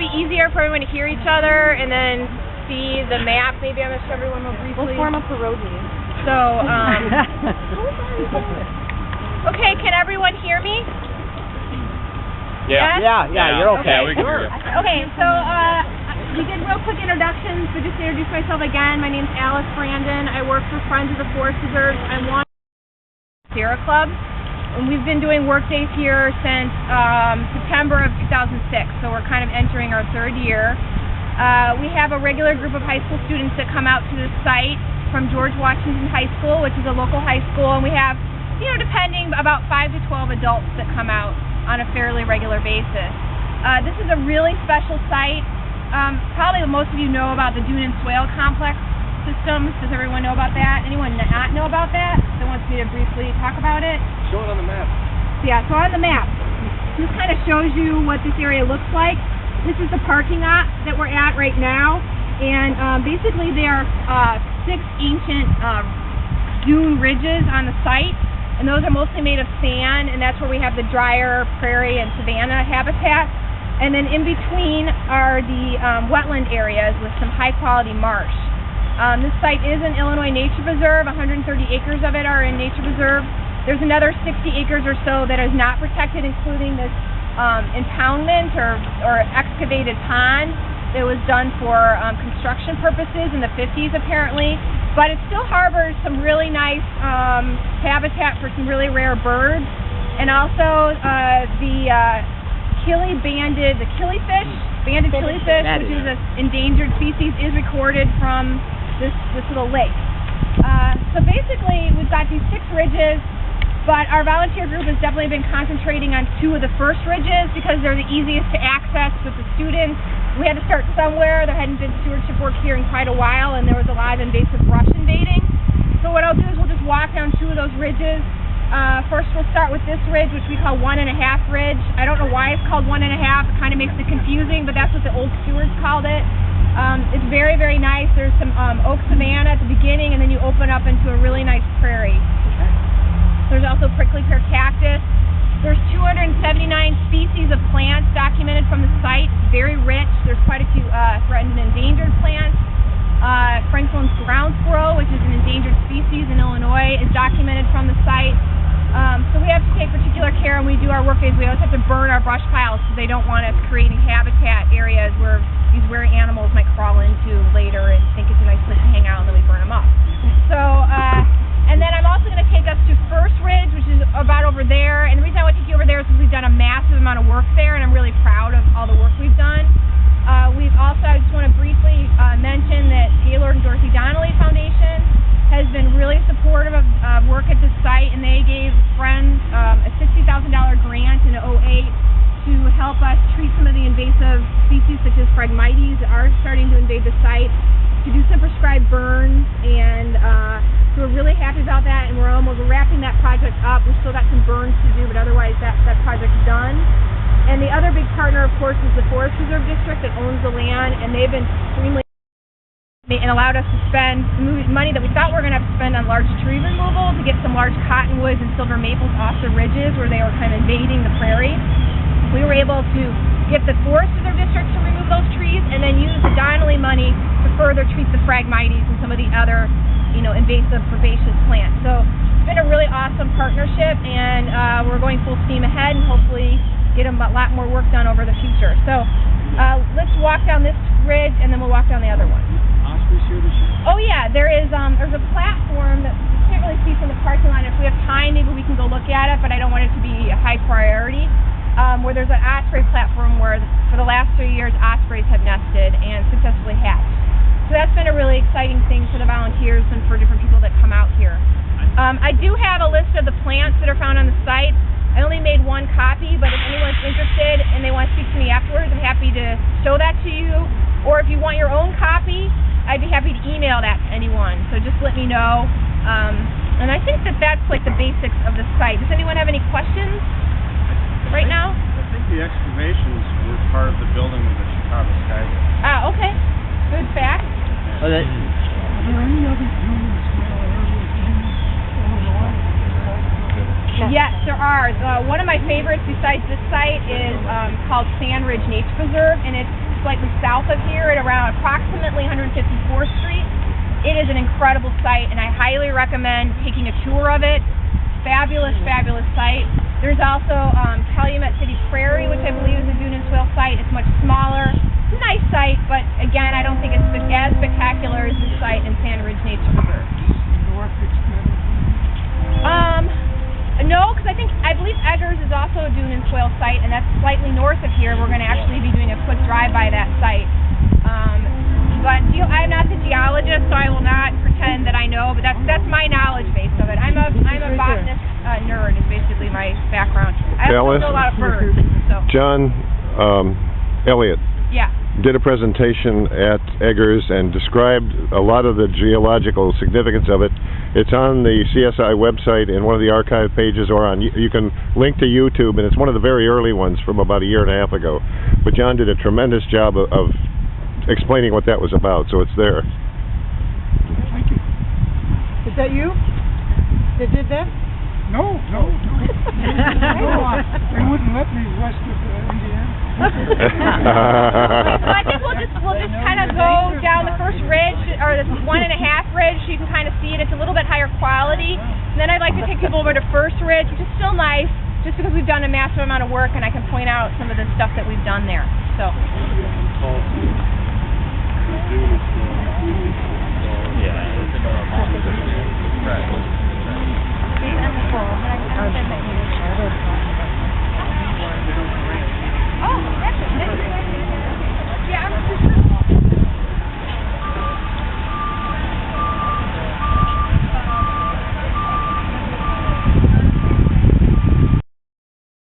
probably easier for everyone to hear each other and then see the map. Maybe I'm going to show everyone real briefly. We'll form up a road meeting. So, okay, can everyone hear me? Yeah. Yes? Yeah, you're okay. Yeah, we can hear you. Okay, so we did real quick introductions, but just to introduce myself again, my name's Alice Brandon. I work for Friends of the Forest Preserves. I'm one of the Sierra Club, and we've been doing work days here since September of 2006, so we're kind of entering our third year. We have a regular group of high school students that come out to the site from George Washington High School, which is a local high school, and we have, depending, about 5 to 12 adults that come out on a fairly regular basis. This is a really special site. Probably most of you know about the dune and swale complex systems. Does everyone know about that? Anyone not know about that wants me to briefly talk about it? Show it on the map. Yeah, so on the map, this kind of shows you what this area looks like. This is the parking lot that we're at right now, and basically there are 6 ancient dune ridges on the site, and those are mostly made of sand, and that's where we have the drier prairie and savanna habitat. And then in between are the wetland areas with some high-quality marsh. This site is an Illinois Nature Preserve. 130 acres of it are in Nature Preserve. There's another 60 acres or so that is not protected, including this impoundment or excavated pond that was done for construction purposes in the 50s apparently, but it still harbors some really nice habitat for some really rare birds, and also the banded killifish, which is an endangered species, is recorded from this little lake. So basically we've got these 6 ridges, but our volunteer group has definitely been concentrating on 2 of the first ridges because they're the easiest to access with the students. We had to start somewhere. There hadn't been stewardship work here in quite a while, and there was a lot of invasive brush invading. So what I'll do is we'll just walk down 2 of those ridges. First we'll start with this ridge, which we call 1.5 Ridge. I don't know why it's called 1.5. It kind of makes it confusing, but that's what the old stewards called it. It's very, very nice. There's some oak savanna at the beginning, and then you open up into a really nice prairie. There's also prickly pear cactus. There's 279 species of plants documented from the site. It's very rich. There's quite a few threatened and endangered plants. Franklin's ground squirrel, which is an endangered species in Illinois, is documented from the site. So we have to take particular care when we do our work days. We always have to burn our brush piles because they don't want us creating habitat areas where these rare animals might crawl into later and think it's a nice place to hang out, and then we burn them up. So, and then I'm also going to take us to First Ridge, which is about over there. And the reason I want to take you over there is because we've done a massive amount of work there, and I'm really proud of all the work we've done. I just want to briefly mention that Gaylord and Dorothy Donnelly Foundation has been really supportive of work at this site, and they gave Friends a $60,000 grant in 2008 to help us treat some of the invasive species such as Phragmites that are starting to invade the site, to do some prescribed burns, and so we're really happy about that, and we're wrapping that project up. We've still got some burns to do, but otherwise that project's done. And the other big partner, of course, is the Forest Preserve District that owns the land, and they've been extremely and allowed us to spend money that we thought we were going to have to spend on large tree removal to get some large cottonwoods and silver maples off the ridges where they were kind of invading the prairie. We were able to get the Forest Preserve District to remove those trees and then use the Donnelly money to further treat the Phragmites and some of the other invasive herbaceous plants. So it's been a really awesome partnership, and we're going full steam ahead and hopefully get a lot more work done over the future. So let's walk down this ridge, and then we'll walk down the other one. Ospreys here this year? Oh yeah, there's a platform that you can't really see from the parking lot. If we have time, maybe we can go look at it, but I don't want it to be a high priority. Where there's an osprey platform where for the last 3 years ospreys have nested and successfully hatched. So that's been a really exciting thing for the volunteers and for different people that come out here. I do have a list of the plants that are found on the site. I only made 1 copy, but if anyone's interested and they want to speak to me afterwards, I'm happy to show that to you. Or if you want your own copy, I'd be happy to email that to anyone. So just let me know. And I think that's like the basics of the site. Does anyone have any questions right now? I think the excavations were part of the building of the Chicago Skyway. Ah, okay. Good fact. Are there any other humans? Yes, there are. One of my favorites besides this site is called Sand Ridge Nature Preserve, and it's slightly south of here at around approximately 154th Street. It is an incredible site, and I highly recommend taking a tour of it. Fabulous, fabulous site. There's also Calumet City Prairie, which I believe is a dune and swale site. It's much smaller. It's a nice site, but again, I don't think it's as spectacular as this site in Sand Ridge Nature Reserve. No, because I believe Eggers is also a dune and swale site, and that's slightly north of here. We're going to actually be doing a quick drive by that site. But I'm not the geologist, so I will not pretend that I know. But that's my knowledge base of it. I'm a botanist nerd. Is basically my background. I also know a lot of birds. So. John Elliott. Yeah. Did a presentation at Eggers and described a lot of the geological significance of it. It's on the CSI website in one of the archive pages, or you can link to YouTube, and it's one of the very early ones from about a year and a half ago. But John did a tremendous job of explaining what that was about, so it's there. Thank you. Is that you that did that? No. They wouldn't let me west of Indiana. So I think we'll just kind of go down the first ridge, or the 1.5 ridge, so you can kind of see it. It's a little bit higher quality. And then I'd like to take people over to First Ridge, which is still nice, just because we've done a massive amount of work, and I can point out some of the stuff that we've done there. So.